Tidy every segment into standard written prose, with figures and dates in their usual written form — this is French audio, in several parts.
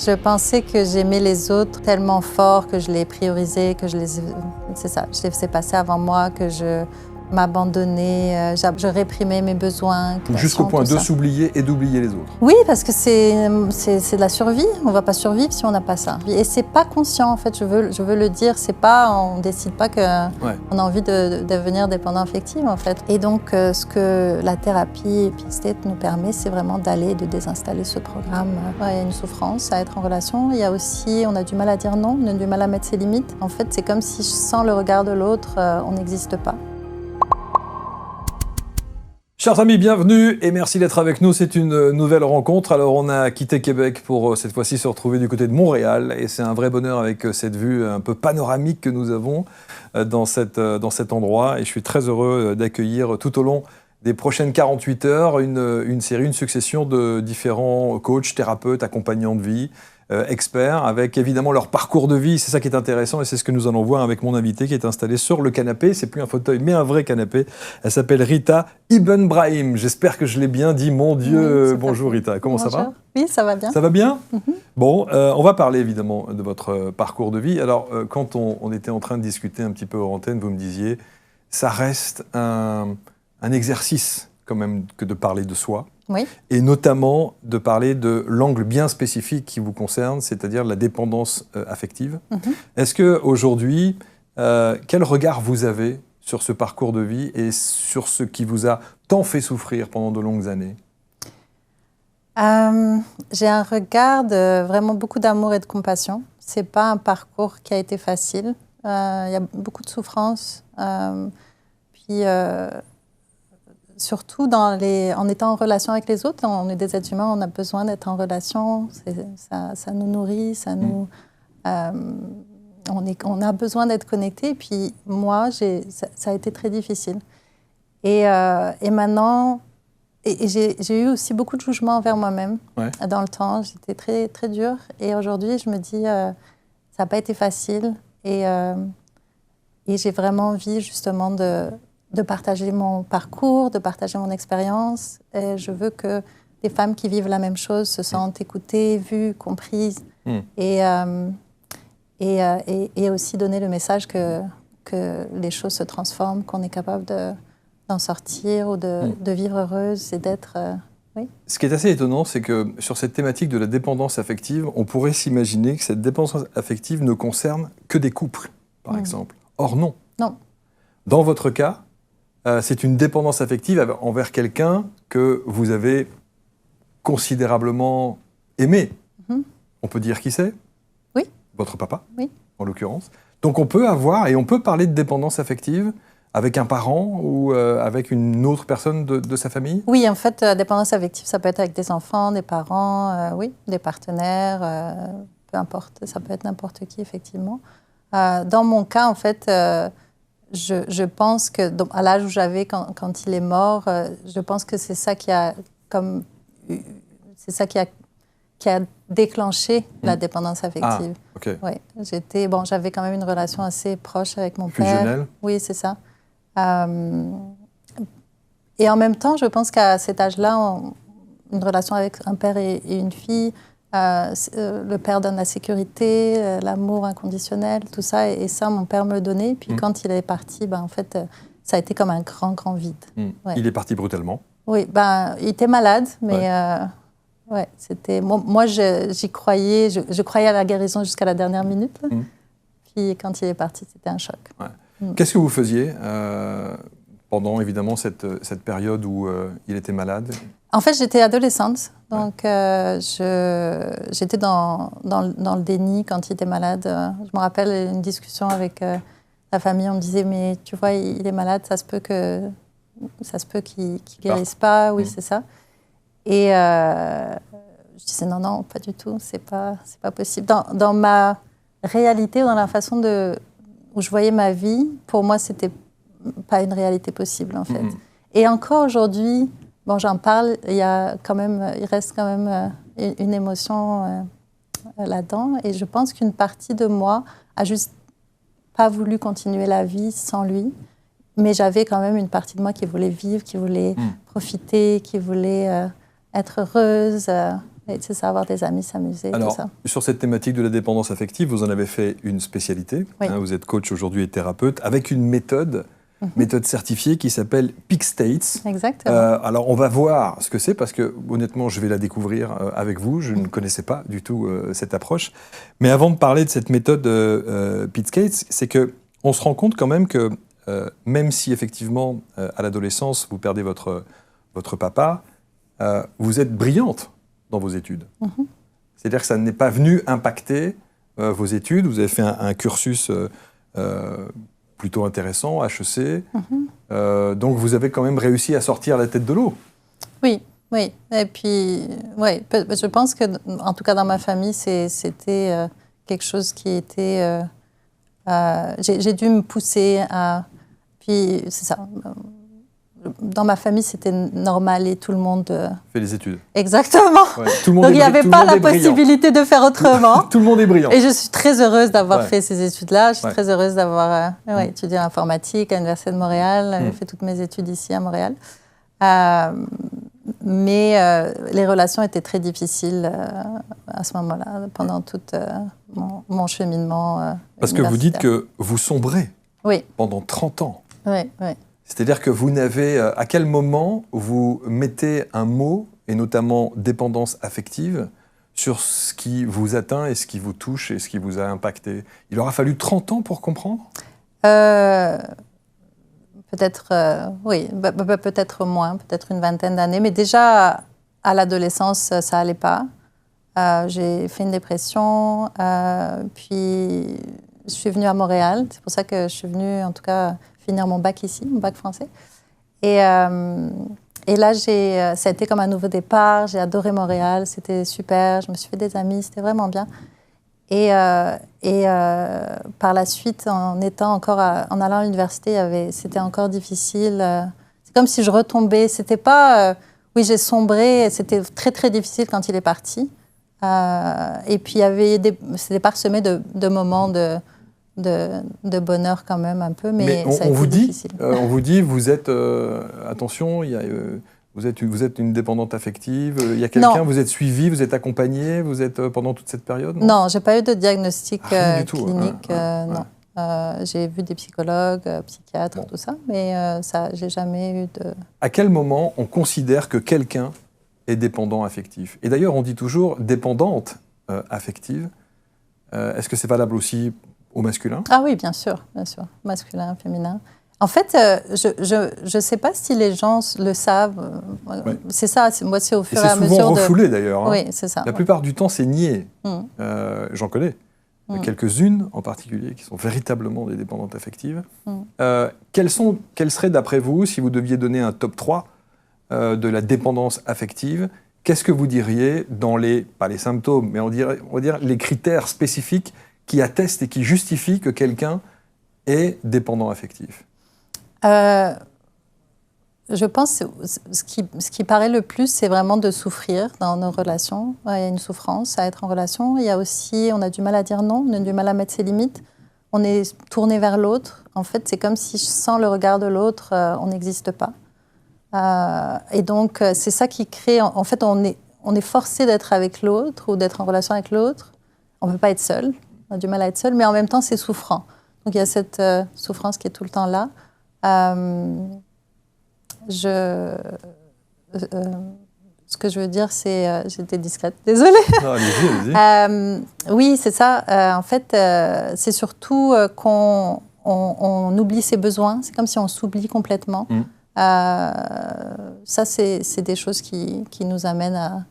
Je pensais que j'aimais les autres tellement fort que je les priorisais, que c'est ça, je les faisais passer avant moi, que je m'abandonnais, je réprimais mes besoins. Jusqu'au point de s'oublier et d'oublier les autres. Oui, parce que c'est de la survie. On ne va pas survivre si on n'a pas ça. Et c'est pas conscient, en fait, je veux le dire. C'est pas, on ne décide pas qu'on a envie de devenir dépendant affectif, en fait. Et donc, ce que la thérapie Epic-State nous permet, c'est vraiment d'aller, de désinstaller ce programme. Il y a une souffrance à être en relation. Il y a aussi, on a du mal à dire non, on a du mal à mettre ses limites. En fait, c'est comme si sans le regard de l'autre, on n'existe pas. Chers amis, bienvenue et merci d'être avec nous. C'est une nouvelle rencontre. Alors, on a quitté Québec pour cette fois-ci se retrouver du côté de Montréal. Et c'est un vrai bonheur avec cette vue un peu panoramique que nous avons dans cet endroit. Et je suis très heureux d'accueillir tout au long des prochaines 48 heures une série, une succession de différents coachs, thérapeutes, accompagnants de vie, experts, avec évidemment leur parcours de vie. C'est ça qui est intéressant et c'est ce que nous allons voir avec mon invité qui est installé sur le canapé. C'est plus un fauteuil, mais un vrai canapé. Elle s'appelle Rita Ibn Brahim. J'espère que je l'ai bien dit. Mon Dieu, bonjour Rita. Comment ça va ? Oui, ça va bien. Ça va bien ? Bon, on va parler évidemment de votre parcours de vie. Alors, quand on était en train de discuter un petit peu hors antenne, vous me disiez, ça reste un exercice quand même que de parler de soi. Oui. Et notamment de parler de l'angle bien spécifique qui vous concerne, c'est-à-dire la dépendance affective. Est-ce qu'aujourd'hui, quel regard vous avez sur ce parcours de vie et sur ce qui vous a tant fait souffrir pendant de longues années ? J'ai un regard de vraiment beaucoup d'amour et de compassion. Ce n'est pas un parcours qui a été facile. Il y a beaucoup de souffrance. Surtout en étant en relation avec les autres, on est des êtres humains, on a besoin d'être en relation, ça nous nourrit, on a besoin d'être connectés. Et puis moi, ça a été très difficile. Et maintenant, j'ai eu aussi beaucoup de jugements envers moi-même dans le temps. J'étais très, très dure. Et aujourd'hui, je me dis, ça n'a pas été facile. Et j'ai vraiment envie justement de partager mon parcours, de partager mon expérience. Et je veux que des femmes qui vivent la même chose se sentent écoutées, vues, comprises. Et aussi donner le message que les choses se transforment, qu'on est capable d'en sortir ou de vivre heureuse et d'être... oui. Ce qui est assez étonnant, c'est que sur cette thématique de la dépendance affective, on pourrait s'imaginer que cette dépendance affective ne concerne que des couples, par exemple. Or, non. Non. Dans votre cas, c'est une dépendance affective envers quelqu'un que vous avez considérablement aimé. On peut dire qui c'est ? Oui. Votre papa, oui. En l'occurrence. Donc on peut parler de dépendance affective avec un parent ou avec une autre personne de sa famille ? Oui, en fait, dépendance affective, ça peut être avec des enfants, des parents, oui, des partenaires, peu importe, ça peut être n'importe qui, effectivement. Dans mon cas, en fait... Je pense que, donc, à l'âge où j'avais quand il est mort, je pense que c'est ça qui a déclenché la dépendance affective. Ah, ok. Ouais, j'avais quand même une relation assez proche avec mon père. Fusionnelle ? Oui, c'est ça. Et en même temps, je pense qu'à cet âge-là, une relation avec un père et une fille, le père donne la sécurité, l'amour inconditionnel, tout ça. Et ça, mon père me le donnait. Puis quand il est parti, en fait, ça a été comme un grand, grand vide. Ouais. Il est parti brutalement ? Oui, il était malade, mais c'était... Moi, j'y croyais. Je croyais à la guérison jusqu'à la dernière minute. Puis quand il est parti, c'était un choc. Ouais. Qu'est-ce que vous faisiez pendant, évidemment, cette période où il était malade ? En fait, j'étais adolescente, donc j'étais dans le déni quand il était malade. Je me rappelle une discussion avec la famille, on me disait « mais tu vois, il est malade, ça se peut qu'il guérisse pas, oui, c'est ça ». Et je disais « non, pas du tout, c'est pas possible ». Dans ma réalité, dans la façon où je voyais ma vie, pour moi, c'était pas une réalité possible, en fait. Et encore aujourd'hui... Bon, j'en parle, il reste quand même une émotion là-dedans. Et je pense qu'une partie de moi a juste pas voulu continuer la vie sans lui. Mais j'avais quand même une partie de moi qui voulait vivre, qui voulait profiter, qui voulait être heureuse. c'est ça, avoir des amis, s'amuser, Alors, tout ça. sur cette thématique de la dépendance affective, vous en avez fait une spécialité. Oui. Vous êtes coach aujourd'hui et thérapeute avec une méthode certifiée qui s'appelle Peak States. Exactement. Alors, on va voir ce que c'est parce que, honnêtement, je vais la découvrir avec vous. Je ne connaissais pas du tout cette approche. Mais avant de parler de cette méthode Peak States, c'est qu'on se rend compte quand même que même si, effectivement, à l'adolescence, vous perdez votre papa, vous êtes brillante dans vos études. C'est-à-dire que ça n'est pas venu impacter vos études. Vous avez fait un cursus plutôt intéressant, HEC. Donc vous avez quand même réussi à sortir la tête de l'eau. Oui. Et puis, ouais, je pense que, en tout cas dans ma famille, c'était quelque chose qui était... j'ai dû me pousser à... Puis, c'est ça. Dans ma famille, c'était normal et tout le monde... Fait des études. Exactement. Ouais. Tout le monde Donc, il n'y avait pas la brillant. possibilité de faire autrement. Tout le monde est brillant. Et je suis très heureuse d'avoir fait ces études-là. Je suis très heureuse d'avoir étudié l'informatique à l'Université de Montréal. J'ai fait toutes mes études ici à Montréal. Mais les relations étaient très difficiles à ce moment-là, pendant tout mon cheminement Parce que vous dites que vous sombrez pendant 30 ans. Oui. C'est-à-dire que vous n'avez... À quel moment vous mettez un mot, et notamment dépendance affective, sur ce qui vous atteint et ce qui vous touche et ce qui vous a impacté? Il aura fallu 30 ans pour comprendre? Peut-être, oui, peut-être moins, peut-être une vingtaine d'années. Mais déjà, à l'adolescence, ça n'allait pas. J'ai fait une dépression, puis je suis venue à Montréal. C'est pour ça que je suis venue, en tout cas, finir mon bac ici, mon bac français. Et là, ça a été comme un nouveau départ. J'ai adoré Montréal, c'était super. Je me suis fait des amis, c'était vraiment bien. Et par la suite, en allant à l'université, c'était encore difficile. C'est comme si je retombais. C'était pas... oui, j'ai sombré. C'était très, très difficile quand il est parti. Et puis, c'était parsemé de moments de bonheur quand même un peu, mais ça a été difficile. On vous dit, vous êtes... attention, vous êtes une dépendante affective, il y a quelqu'un, vous êtes suivi, vous êtes accompagné, vous êtes pendant toute cette période? Non, je n'ai pas eu de diagnostic clinique, non. J'ai vu des psychologues, psychiatres, tout ça, mais je n'ai jamais eu de... À quel moment on considère que quelqu'un est dépendant affectif? Et d'ailleurs, on dit toujours dépendante affective. Est-ce que c'est valable aussi au masculin? Ah oui, bien sûr, masculin, féminin. En fait, je ne sais pas si les gens le savent. C'est ça, moi, c'est au fur et à mesure. C'est souvent refoulé d'ailleurs. Oui, c'est ça. La plupart du temps, c'est nié. J'en connais quelques-unes en particulier qui sont véritablement des dépendantes affectives. Quelles seraient, d'après vous, si vous deviez donner un top 3 de la dépendance affective, qu'est-ce que vous diriez dans pas les symptômes, mais on va dire les critères spécifiques qui attestent et qui justifient que quelqu'un est dépendant affectif? Je pense que ce qui paraît le plus, c'est vraiment de souffrir dans nos relations. Il y a une souffrance à être en relation. Il y a aussi, on a du mal à dire non, on a du mal à mettre ses limites. On est tourné vers l'autre. En fait, c'est comme si sans le regard de l'autre, on n'existe pas. Et donc, c'est ça qui crée... En fait, on est forcé d'être avec l'autre ou d'être en relation avec l'autre. On ne peut pas être seul. On a du mal à être seul, mais en même temps, c'est souffrant. Donc, il y a cette souffrance qui est tout le temps là. Ce que je veux dire, c'est... j'étais discrète, désolée. Non, allez-y. Oui, c'est ça. En fait, c'est surtout qu'on oublie ses besoins. C'est comme si on s'oublie complètement. Ça, c'est des choses qui nous amènent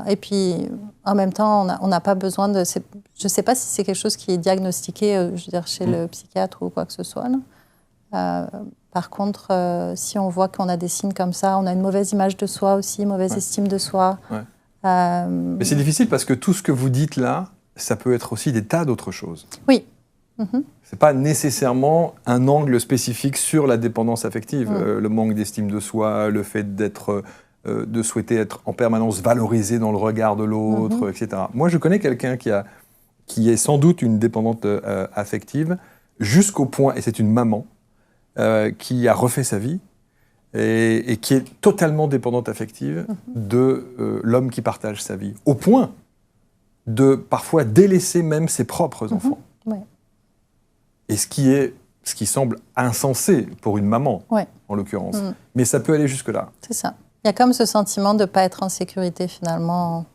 et puis, en même temps, on n'a pas besoin de... Je ne sais pas si c'est quelque chose qui est diagnostiqué, je veux dire, chez le psychiatre ou quoi que ce soit. Par contre, si on voit qu'on a des signes comme ça, on a une mauvaise image de soi aussi, mauvaise estime de soi. Mais c'est difficile parce que tout ce que vous dites là, ça peut être aussi des tas d'autres choses. Oui. C'est pas nécessairement un angle spécifique sur la dépendance affective. Le manque d'estime de soi, le fait de souhaiter être en permanence valorisé dans le regard de l'autre, etc. Moi, je connais quelqu'un qui est sans doute une dépendante affective jusqu'au point, et c'est une maman, qui a refait sa vie et qui est totalement dépendante affective de l'homme qui partage sa vie, au point de parfois délaisser même ses propres enfants. Ouais. Et ce qui semble insensé pour une maman, en l'occurrence. Mais ça peut aller jusque-là. C'est ça. Il y a comme ce sentiment de ne pas être en sécurité finalement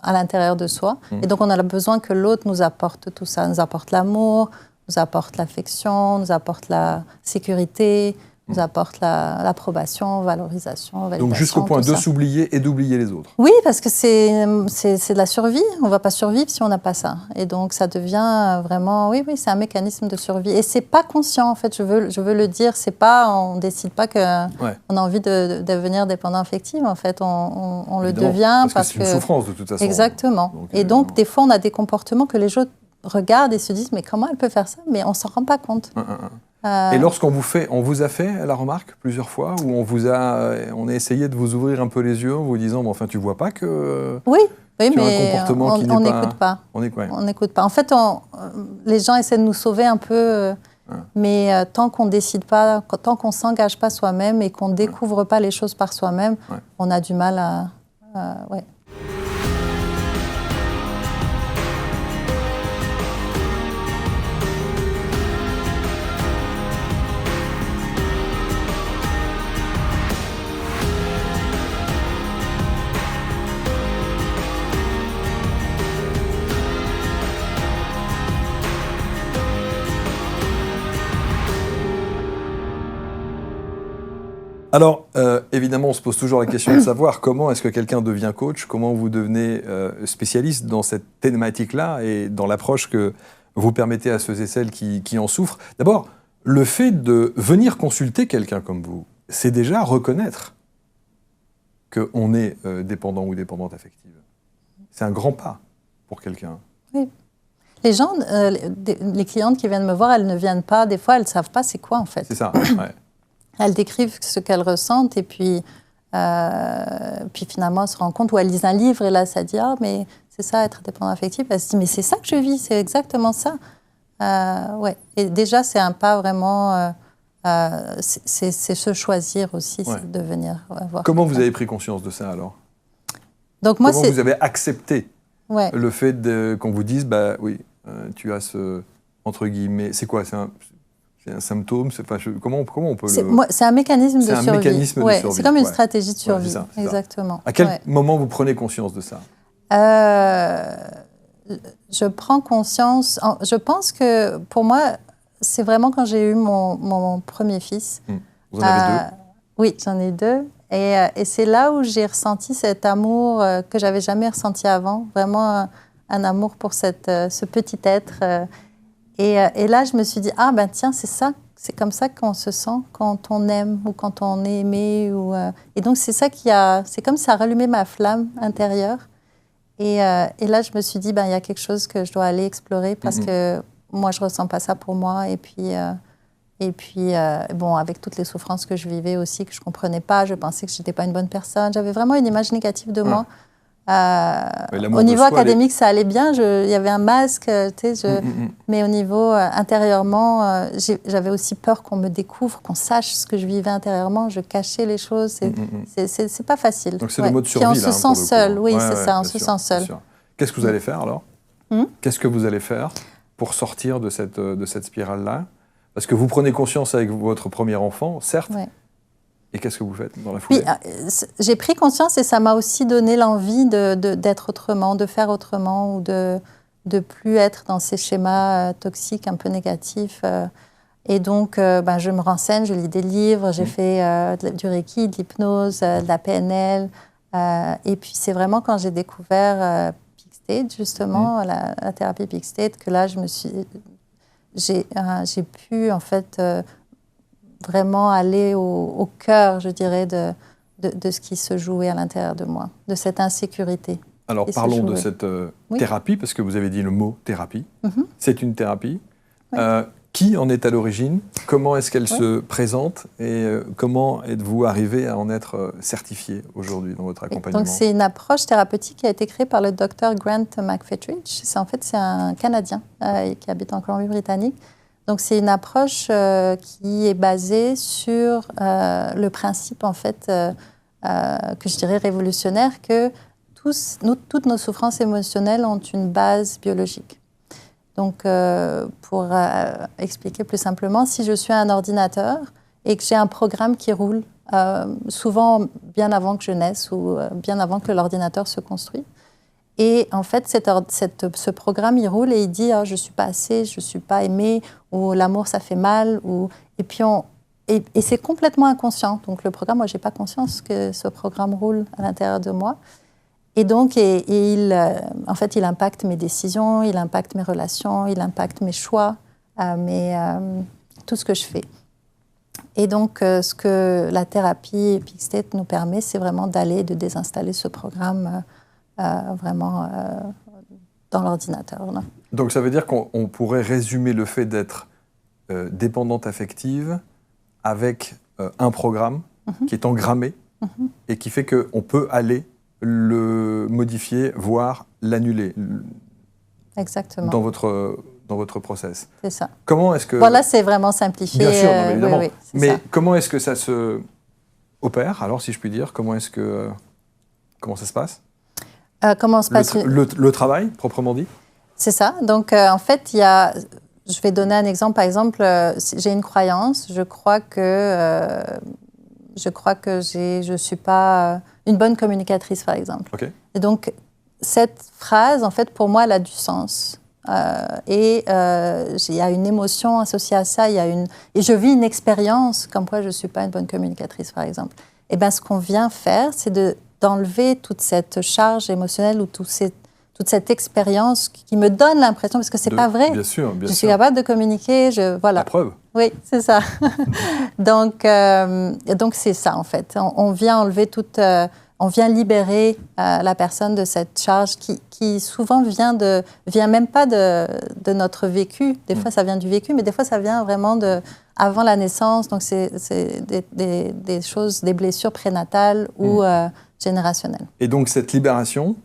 à l'intérieur de soi. Et donc on a besoin que l'autre nous apporte tout ça, nous apporte l'amour, nous apporte l'affection, nous apporte la sécurité, nous apporte l'approbation, valorisation, validation. Donc jusqu'au point de s'oublier et d'oublier les autres. Oui, parce que c'est de la survie. On ne va pas survivre si on n'a pas ça. Et donc ça devient vraiment, oui, c'est un mécanisme de survie. Et c'est pas conscient, en fait, je veux le dire. C'est pas, on ne décide pas qu'on a envie de devenir dépendant affectif. En fait, on le devient parce que c'est une souffrance de toute façon. Exactement. Donc, et donc, des fois, on a des comportements que les gens regardent et se disent, mais comment elle peut faire ça? Mais on ne s'en rend pas compte. Et lorsqu'on vous a fait la remarque plusieurs fois, où on a essayé de vous ouvrir un peu les yeux en vous disant, mais enfin, tu vois pas que oui, tu as mais un comportement qui n'est on n'écoute pas. On n'écoute pas. En fait, les gens essaient de nous sauver un peu, mais tant qu'on ne décide pas, tant qu'on ne s'engage pas soi-même et qu'on ne découvre pas les choses par soi-même, on a du mal à Alors, évidemment, on se pose toujours la question de savoir comment est-ce que quelqu'un devient coach, comment vous devenez spécialiste dans cette thématique-là et dans l'approche que vous permettez à ceux et celles qui en souffrent. D'abord, le fait de venir consulter quelqu'un comme vous, c'est déjà reconnaître qu'on est dépendant ou dépendante affective. C'est un grand pas pour quelqu'un. Oui. Les gens, les clientes qui viennent me voir, elles ne viennent pas, des fois, elles ne savent pas c'est quoi en fait. C'est ça, ouais. Elles décrivent ce qu'elles ressentent et puis finalement, elles se rendent compte, ou elles lisent un livre et là, ça dit « Ah, mais c'est ça, être dépendant affectif ». Elles se disent « Mais c'est ça que je vis, c'est exactement ça ». Ouais. Et déjà, c'est un pas vraiment… c'est se choisir aussi, c'est de venir voir. Comment vous avez pris conscience de ça alors? Donc, moi, comment vous avez accepté le fait qu'on vous dise « Bah oui, tu as ce… » entre guillemets, c'est quoi? C'est un symptôme, comment on peut c'est un mécanisme de survie. C'est un mécanisme de survie. C'est comme une stratégie de survie, c'est exactement. Ça. À quel moment vous prenez conscience de ça? Je prends conscience, je pense que pour moi, c'est vraiment quand j'ai eu mon premier fils. Vous en avez deux? Oui, j'en ai deux. Et c'est là où j'ai ressenti cet amour que j'avais jamais ressenti avant, vraiment un amour pour ce petit être. Et là, je me suis dit, ah ben tiens, c'est ça, c'est comme ça qu'on se sent quand on aime ou quand on est aimé. Et donc, c'est ça c'est comme ça a rallumé ma flamme intérieure. Et là, je me suis dit, ben il y a quelque chose que je dois aller explorer parce que moi, je ressens pas ça pour moi. Et puis, bon, avec toutes les souffrances que je vivais aussi, que je comprenais pas, je pensais que j'étais pas une bonne personne. J'avais vraiment une image négative de moi. Au niveau académique, ça allait bien. Il y avait un masque, tu sais, mais au niveau intérieurement, j'avais aussi peur qu'on me découvre, qu'on sache ce que je vivais intérieurement. Je cachais les choses. C'est pas facile. Donc c'est le mode survie. Puis on se sent seul. Oui, c'est ça. On se sent seul. Qu'est-ce que vous allez faire alors? Qu'est-ce que vous allez faire pour sortir de cette spirale-là? Parce que vous prenez conscience avec votre premier enfant, certes. Et qu'est-ce que vous faites dans la foulée? J'ai pris conscience et ça m'a aussi donné l'envie d'être autrement, de faire autrement ou de plus être dans ces schémas toxiques, un peu négatifs. Et donc, je me renseigne, je lis des livres, j'ai fait du Reiki, de l'hypnose, de la PNL. Et puis, c'est vraiment quand j'ai découvert Peak State, justement, la thérapie Peak State, que là, j'ai pu, en fait… vraiment aller au cœur, je dirais, de ce qui se jouait à l'intérieur de moi, de cette insécurité. Alors parlons de cette thérapie, parce que vous avez dit le mot thérapie. C'est une thérapie. Qui en est à l'origine? Comment est-ce qu'elle se présente? Et comment êtes-vous arrivé à en être certifié aujourd'hui dans votre accompagnement? Donc c'est une approche thérapeutique qui a été créée par le docteur Grant McFettridge. C'est un Canadien qui habite en Colombie-Britannique. Donc c'est une approche qui est basée sur le principe en fait que je dirais révolutionnaire que toutes nos souffrances émotionnelles ont une base biologique. Donc pour expliquer plus simplement, si je suis un ordinateur et que j'ai un programme qui roule souvent bien avant que je naisse ou bien avant que l'ordinateur se construise. Et en fait, ce programme, il roule et il dit « je ne suis pas assez, je ne suis pas aimé » ou « l'amour, ça fait mal ». Et puis et c'est complètement inconscient. Donc le programme, moi, je n'ai pas conscience que ce programme roule à l'intérieur de moi. Et donc, en fait, il impacte mes décisions, il impacte mes relations, il impacte mes choix, tout ce que je fais. Et donc, ce que la thérapie Peak State nous permet, c'est vraiment d'aller, de désinstaller ce programme vraiment dans l'ordinateur. Là. Donc, ça veut dire qu'on pourrait résumer le fait d'être dépendante affective avec un programme qui est engrammé et qui fait qu'on peut aller le modifier, voire l'annuler. Exactement. Dans votre process. C'est ça. Comment est-ce que... Voilà, c'est vraiment simplifié. Bien sûr, non, mais évidemment. Oui, mais ça. Comment est-ce que ça se opère, alors, si je puis dire? Comment ça se passe? Comment se passe le travail, proprement dit? C'est ça. Donc, en fait, je vais donner un exemple. Par exemple, j'ai une croyance. Je crois que je suis pas une bonne communicatrice, par exemple. Okay. Et donc, cette phrase, en fait, pour moi, elle a du sens. Il y a une émotion associée à ça. Et je vis une expérience comme quoi je ne suis pas une bonne communicatrice, par exemple. Et bien, ce qu'on vient faire, c'est d'enlever toute cette charge émotionnelle ou toute cette expérience qui me donne l'impression, parce que ce n'est pas vrai. Bien sûr, bien sûr. Je suis capable de communiquer, voilà. La preuve. Oui, c'est ça. donc, c'est ça, en fait. On vient enlever on vient libérer la personne de cette charge qui souvent vient même pas de notre vécu. Des fois, ça vient du vécu, mais des fois, ça vient vraiment avant la naissance. Donc, c'est des choses, des blessures prénatales ou générationnelles. Et donc, cette libération,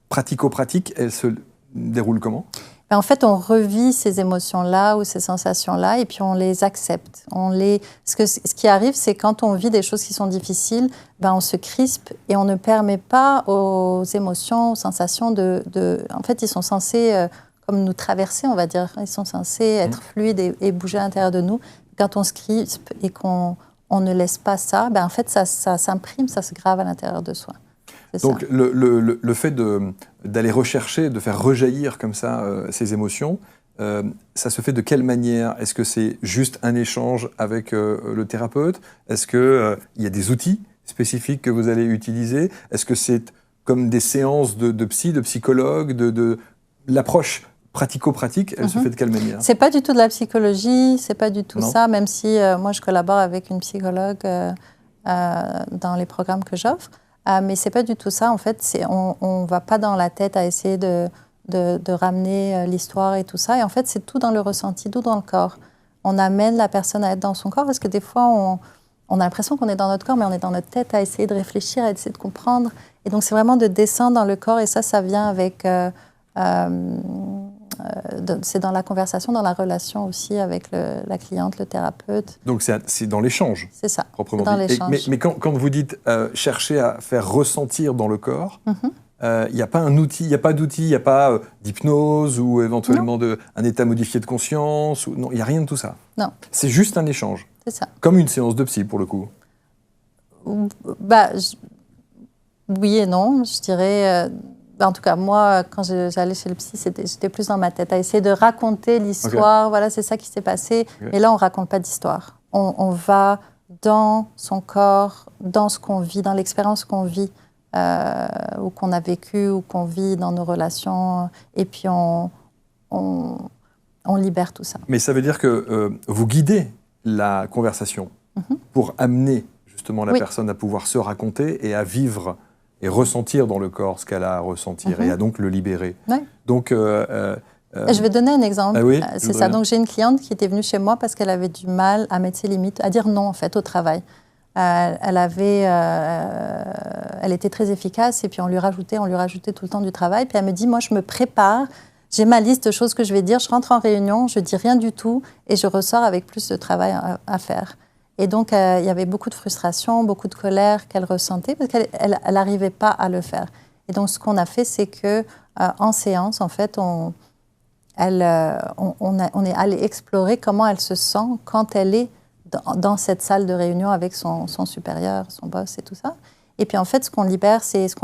pratico-pratique, elle se déroule comment? En fait, on revit ces émotions-là ou ces sensations-là et puis on les accepte. Ce qui arrive, c'est quand on vit des choses qui sont difficiles, on se crispe et on ne permet pas aux émotions, aux sensations En fait, ils sont censés comme nous traverser, on va dire. Ils sont censés être fluides et bouger à l'intérieur de nous. Quand on se crispe et qu'on ne laisse pas ça, en fait, ça s'imprime, ça se grave à l'intérieur de soi. Donc le fait d'aller rechercher, de faire rejaillir comme ça ces émotions, ça se fait de quelle manière? Est-ce que c'est juste un échange avec le thérapeute? Est-ce qu'il y a des outils spécifiques que vous allez utiliser? Est-ce que c'est comme des séances de psychologue, de l'approche pratico-pratique, elle se fait de quelle manière? C'est pas du tout de la psychologie, c'est pas du tout ça, même si moi je collabore avec une psychologue dans les programmes que j'offre. Mais c'est pas du tout ça. En fait, on va pas dans la tête à essayer de ramener l'histoire et tout ça. Et en fait, c'est tout dans le ressenti, tout dans le corps. On amène la personne à être dans son corps parce que des fois, on a l'impression qu'on est dans notre corps, mais on est dans notre tête à essayer de réfléchir, à essayer de comprendre. Et donc, c'est vraiment de descendre dans le corps. Et ça vient avec... c'est dans la conversation, dans la relation aussi avec la cliente, le thérapeute. Donc c'est dans l'échange. C'est ça, proprement dans dit. l'échange. Mais quand vous dites chercher à faire ressentir dans le corps, il n'y a pas un outil, il n'y a pas d'outil, il n'y a pas d'hypnose ou éventuellement un état modifié de conscience. Non, il n'y a rien de tout ça. Non. C'est juste un échange. C'est ça. Comme une séance de psy pour le coup. Oui et non, je dirais... En tout cas, moi, quand j'allais chez le psy, j'étais plus dans ma tête, à essayer de raconter l'histoire. Okay. Voilà, c'est ça qui s'est passé. Okay. Mais là, on ne raconte pas d'histoire. On va dans son corps, dans ce qu'on vit, dans l'expérience qu'on vit, ou qu'on a vécu, ou qu'on vit dans nos relations. Et puis, on libère tout ça. Mais ça veut dire que vous guidez la conversation pour amener justement la personne à pouvoir se raconter et à vivre et ressentir dans le corps ce qu'elle a à ressentir et à donc le libérer. Ouais. Donc, je vais donner un exemple. Oui, c'est ça. Donc, j'ai une cliente qui était venue chez moi parce qu'elle avait du mal à mettre ses limites, à dire non, en fait, au travail. Elle était très efficace et puis on lui rajoutait tout le temps du travail. Puis elle me dit, moi, je me prépare j'ai ma liste de choses que je vais dire, je rentre en réunion, je dis rien du tout et je ressors avec plus de travail à faire. Et donc, il y avait beaucoup de frustration, beaucoup de colère qu'elle ressentait parce qu'elle n'arrivait pas à le faire. Et donc, ce qu'on a fait, c'est qu'en séance, en fait, on est allé explorer comment elle se sent quand elle est dans cette salle de réunion avec son supérieur, son boss et tout ça. Et puis, en fait, ce qu'on libère, c'est ce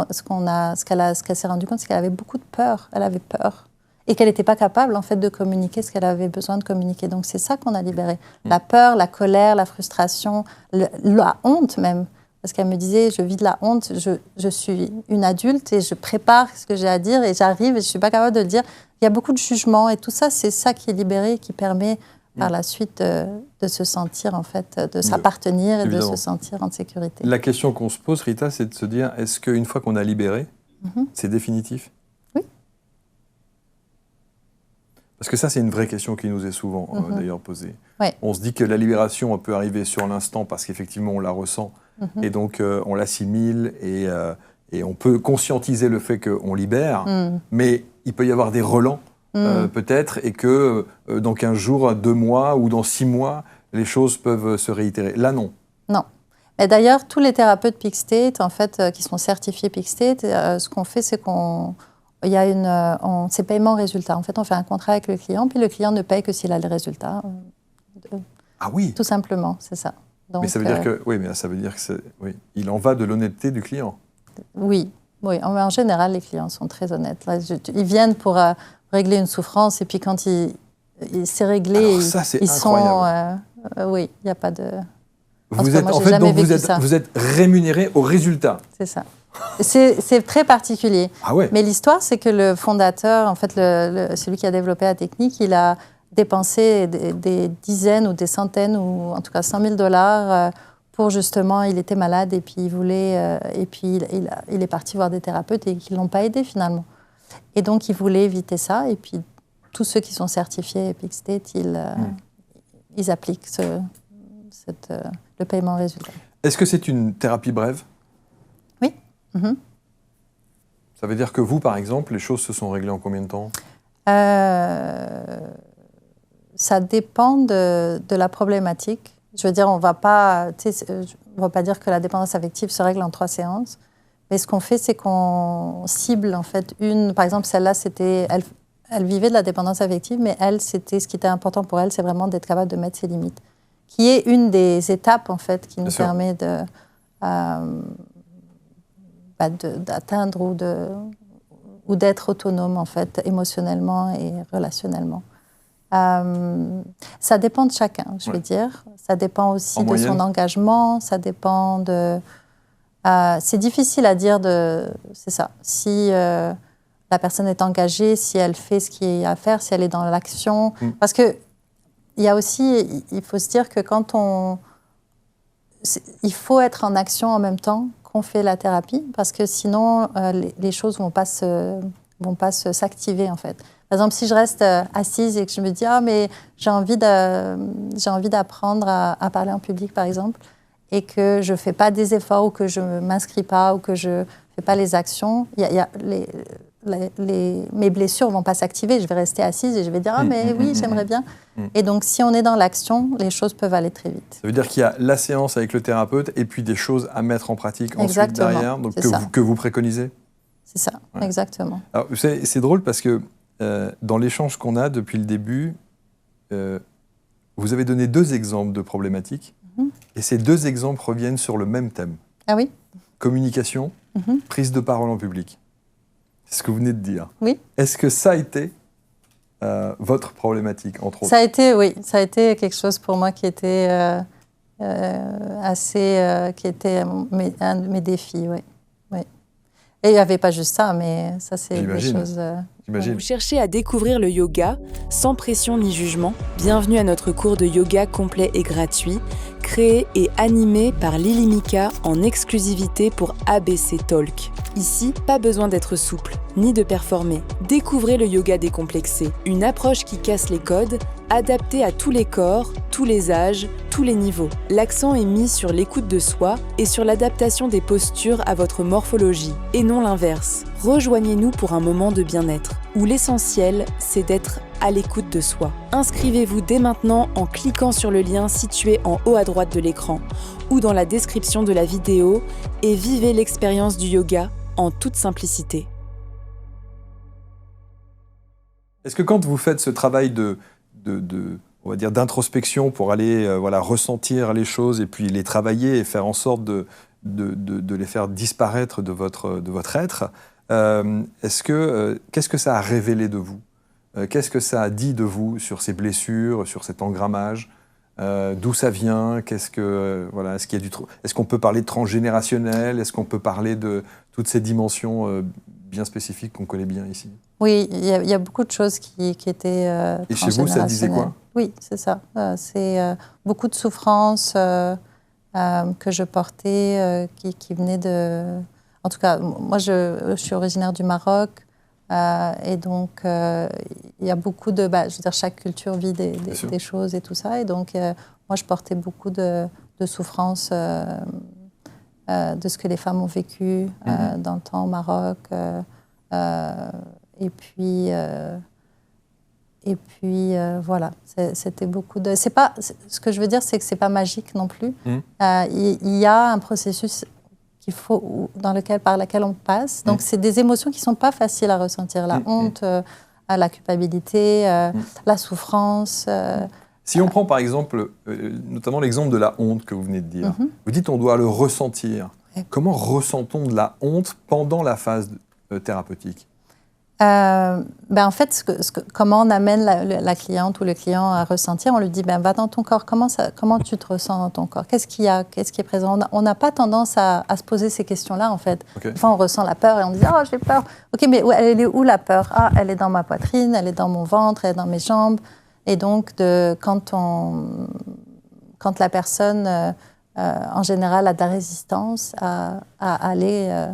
qu'elle s'est rendue compte, c'est qu'elle avait beaucoup de peur. Elle avait peur. Et qu'elle n'était pas capable, en fait, de communiquer ce qu'elle avait besoin de communiquer. Donc, c'est ça qu'on a libéré. La peur, la colère, la frustration, la honte même. Parce qu'elle me disait, je vis de la honte, je suis une adulte et je prépare ce que j'ai à dire et j'arrive et je ne suis pas capable de le dire. Il y a beaucoup de jugements et tout ça, c'est ça qui est libéré et qui permet par la suite de se sentir, en fait, de s'appartenir et évidemment, de se sentir en sécurité. La question qu'on se pose, Rita, c'est de se dire, est-ce qu'une fois qu'on a libéré, c'est définitif ? Oui. Parce que ça, c'est une vraie question qui nous est souvent d'ailleurs posée. Ouais. On se dit que la libération peut arriver sur l'instant parce qu'effectivement, on la ressent. Et donc, on l'assimile et on peut conscientiser le fait qu'on libère. Mais il peut y avoir des relents, peut-être, et que dans 15 jours, 2 mois ou dans 6 mois, les choses peuvent se réitérer. Là, non. Non. Mais d'ailleurs, tous les thérapeutes Peak State, en fait, qui sont certifiés Peak State, ce qu'on fait, c'est il y a c'est paiement-résultat. En fait, on fait un contrat avec le client, puis le client ne paye que s'il a les résultats. Ah oui. Tout simplement, c'est ça. Donc, mais ça veut dire que ça veut dire que il en va de l'honnêteté du client. Oui. En général, les clients sont très honnêtes. Là, ils viennent pour régler une souffrance, et puis quand c'est réglé, alors ça, c'est incroyable. Oui, il n'y a pas de. Vous êtes rémunéré au résultat. C'est ça. C'est très particulier. Ah ouais. Mais l'histoire, c'est que le fondateur, en fait, celui qui a développé la technique, il a dépensé des dizaines ou des centaines, ou en tout cas $100 000 pour justement, il était malade et puis il voulait, et puis il est parti voir des thérapeutes et qui ne l'ont pas aidé finalement. Et donc, il voulait éviter ça. Et puis, tous ceux qui sont certifiés Peak State, ils appliquent le paiement résultat. Est-ce que c'est une thérapie brève ? Oui. Ça veut dire que vous, par exemple, les choses se sont réglées en combien de temps ? Ça dépend de la problématique. Je veux dire, on ne va pas dire que la dépendance affective se règle en 3 séances. Mais ce qu'on fait, c'est qu'on cible en fait par exemple, celle-là, elle vivait de la dépendance affective, mais ce qui était important pour elle, c'est vraiment d'être capable de mettre ses limites, qui est une des étapes en fait qui nous permet d'atteindre ou d'être autonome en fait émotionnellement et relationnellement. Ça dépend de chacun, je vais dire. Ça dépend aussi de son engagement. Ça dépend de. C'est difficile à dire c'est ça. Si la personne est engagée, si elle fait ce qu'il y a à faire, si elle est dans l'action, parce que il y a aussi, il faut se dire que il faut être en action en même temps qu'on fait la thérapie, parce que sinon les choses vont pas s'activer en fait. Par exemple, si je reste assise et que je me dis mais j'ai envie d'apprendre à parler en public, par exemple, et que je fais pas des efforts ou que je m'inscris pas ou que je fais pas les actions, mes blessures vont pas s'activer. Je vais rester assise et je vais dire mais oui, j'aimerais bien. Et donc, si on est dans l'action, les choses peuvent aller très vite. Ça veut dire qu'il y a la séance avec le thérapeute et puis des choses à mettre en pratique ensuite derrière, donc que vous préconisez. C'est ça, exactement. Alors, c'est drôle parce que dans l'échange qu'on a depuis le début, vous avez donné 2 exemples de problématiques et ces 2 exemples reviennent sur le même thème. Ah oui ? Communication, prise de parole en public. C'est ce que vous venez de dire. Oui. Est-ce que ça a été votre problématique, entre autres ? Ça a été quelque chose pour moi qui était qui était un de mes défis, oui. Et il n'y avait pas juste ça, mais ça, c'est des choses... Vous cherchez à découvrir le yoga, sans pression ni jugement. Bienvenue à notre cours de yoga complet et gratuit, créé et animé par Lily Mika en exclusivité pour ABC Talk. Ici, pas besoin d'être souple, ni de performer. Découvrez le yoga décomplexé, une approche qui casse les codes, adaptée à tous les corps, tous les âges, tous les niveaux. L'accent est mis sur l'écoute de soi et sur l'adaptation des postures à votre morphologie, et non l'inverse. rejoignez-nous pour un moment de bien-être, où l'essentiel, c'est d'être à l'écoute de soi. Inscrivez-vous dès maintenant en cliquant sur le lien situé en haut à droite de l'écran ou dans la description de la vidéo et vivez l'expérience du yoga en toute simplicité. Est-ce que quand vous faites ce travail on va dire, d'introspection pour aller ressentir les choses et puis les travailler et faire en sorte de les faire disparaître de votre être, qu'est-ce que ça a révélé de vous ? Qu'est-ce que ça a dit de vous sur ces blessures, sur cet engrammage ? D'où ça vient ? Est-ce qu'on peut parler de transgénérationnel ? Est-ce qu'on peut parler de toutes ces dimensions bien spécifiques qu'on connaît bien ici ? Oui, il y a beaucoup de choses qui étaient Et chez vous, ça disait quoi ? Oui, c'est ça. C'est beaucoup de souffrances que je portais, qui venaient de... En tout cas, moi, je suis originaire du Maroc. Et donc, il y a beaucoup de... je veux dire, chaque culture vit des choses et tout ça. Et donc, moi, je portais beaucoup de souffrances de ce que les femmes ont vécu dans le temps au Maroc. Et puis voilà, c'était beaucoup de... Ce que je veux dire, c'est que c'est pas magique non plus. Il y a un processus par lequel on passe. Donc, c'est des émotions qui sont pas faciles à ressentir. La honte, la culpabilité, la souffrance. Si on prend par exemple, notamment l'exemple de la honte que vous venez de dire, vous dites on doit le ressentir. Comment ressent-on de la honte pendant la phase thérapeutique ? En fait, comment on amène la cliente ou le client à ressentir, on lui dit va dans ton corps, comment tu te ressens dans ton corps, qu'est-ce qui est présent. On n'a pas tendance à se poser ces questions-là en fait. Okay. Des fois on ressent la peur et on dit j'ai peur. Ok, mais elle est où la peur ? Elle est dans ma poitrine, elle est dans mon ventre, elle est dans mes jambes. Et donc quand la personne en général a de la résistance à aller...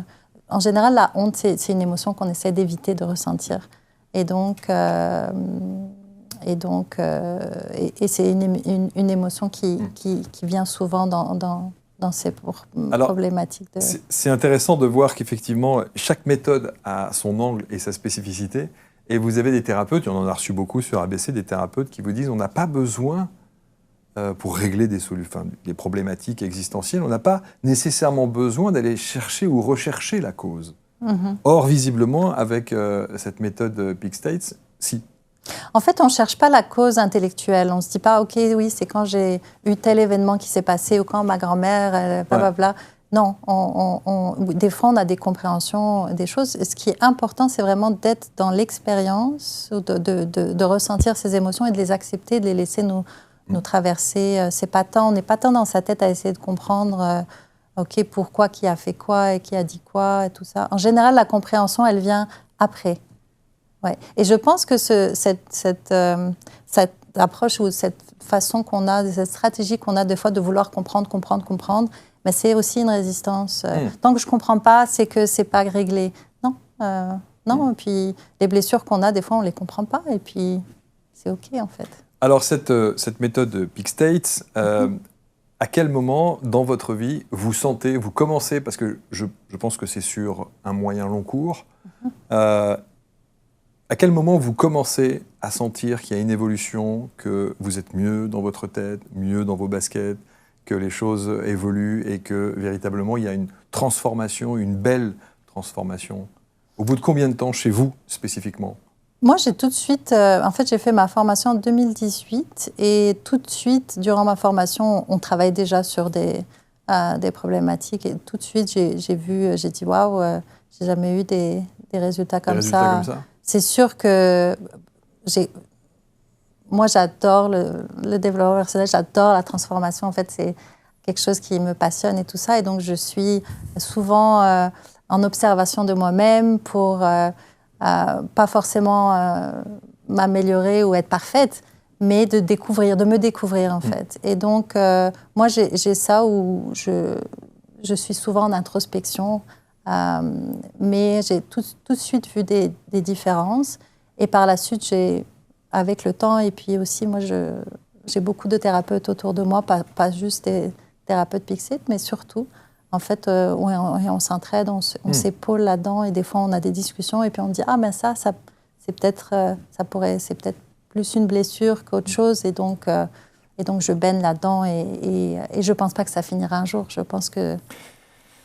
En général, la honte, c'est une émotion qu'on essaie d'éviter de ressentir. Et c'est une émotion qui vient souvent dans ces problématiques. C'est intéressant de voir qu'effectivement, chaque méthode a son angle et sa spécificité. Et vous avez des thérapeutes, on en a reçu beaucoup sur ABC, des thérapeutes qui vous disent on n'a pas besoin... pour régler des problématiques existentielles, on n'a pas nécessairement besoin d'aller chercher ou rechercher la cause. Or, visiblement, avec cette méthode Peak States, si. En fait, on ne cherche pas la cause intellectuelle. On ne se dit pas, OK, oui, c'est quand j'ai eu tel événement qui s'est passé ou quand ma grand-mère, blablabla. Non, des fois, on a des compréhensions des choses. Ce qui est important, c'est vraiment d'être dans l'expérience, de ressentir ces émotions et de les accepter, de les laisser nous traverser. On n'est pas tant dans sa tête à essayer de comprendre pourquoi, qui a fait quoi et qui a dit quoi et tout ça. En général, la compréhension, elle vient après. Ouais. Et je pense que cette approche ou cette façon qu'on a, cette stratégie qu'on a des fois de vouloir comprendre, mais c'est aussi une résistance. Tant que je ne comprends pas, c'est que ce n'est pas réglé. Non. Et puis les blessures qu'on a, des fois, on ne les comprend pas. Et puis c'est OK, en fait. Alors, cette méthode Peak States, à quel moment dans votre vie vous commencez, parce que je pense que c'est sur un moyen long cours, à quel moment vous commencez à sentir qu'il y a une évolution, que vous êtes mieux dans votre tête, mieux dans vos baskets, que les choses évoluent et que véritablement il y a une transformation, une belle transformation ? Au bout de combien de temps chez vous spécifiquement ? Moi, j'ai tout de suite... en fait, j'ai fait ma formation en 2018 et tout de suite, durant ma formation, on travaille déjà sur des problématiques. Et tout de suite, j'ai dit « Waouh, j'ai jamais eu des résultats comme ça. » C'est sûr que moi, j'adore le développement personnel, j'adore la transformation. En fait, c'est quelque chose qui me passionne et tout ça. Et donc, je suis souvent en observation de moi-même pour... pas forcément m'améliorer ou être parfaite, mais de me découvrir en fait. Et donc, moi, j'ai ça où je suis souvent en introspection, mais j'ai tout de suite vu des différences. Et par la suite, avec le temps, et puis aussi, moi, j'ai beaucoup de thérapeutes autour de moi, pas juste des thérapeutes Peak States, mais surtout en fait, on s'entraide, on s'épaule là-dedans, et des fois, on a des discussions, et puis on dit, ah, mais ça c'est peut-être, c'est peut-être plus une blessure qu'autre chose, et donc je baigne là-dedans, et je pense pas que ça finira un jour. Je pense que,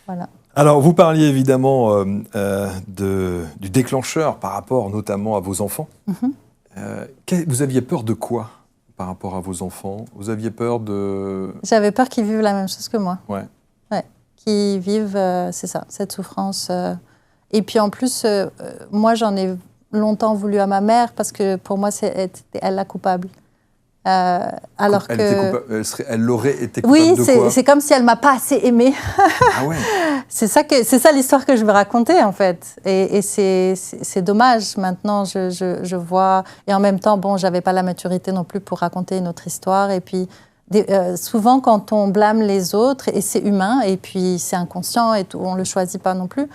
voilà. Alors, vous parliez évidemment du déclencheur par rapport notamment à vos enfants. Vous aviez peur de quoi par rapport à vos enfants? Vous aviez peur de... J'avais peur qu'ils vivent la même chose que moi. Ouais. Qu'ils vivent, c'est ça, cette souffrance. Et puis en plus, moi, j'en ai longtemps voulu à ma mère, parce que pour moi, c'est elle la coupable. Alors elle aurait été coupable de quoi? Oui, c'est comme si elle m'a pas assez aimée. Ah ouais. C'est ça l'histoire que je veux raconter, en fait. Et c'est dommage. Maintenant, je vois. Et en même temps, bon, j'avais pas la maturité non plus pour raconter une autre histoire. Et puis, souvent, quand on blâme les autres, et c'est humain, et puis c'est inconscient, et tout, on le choisit pas non plus.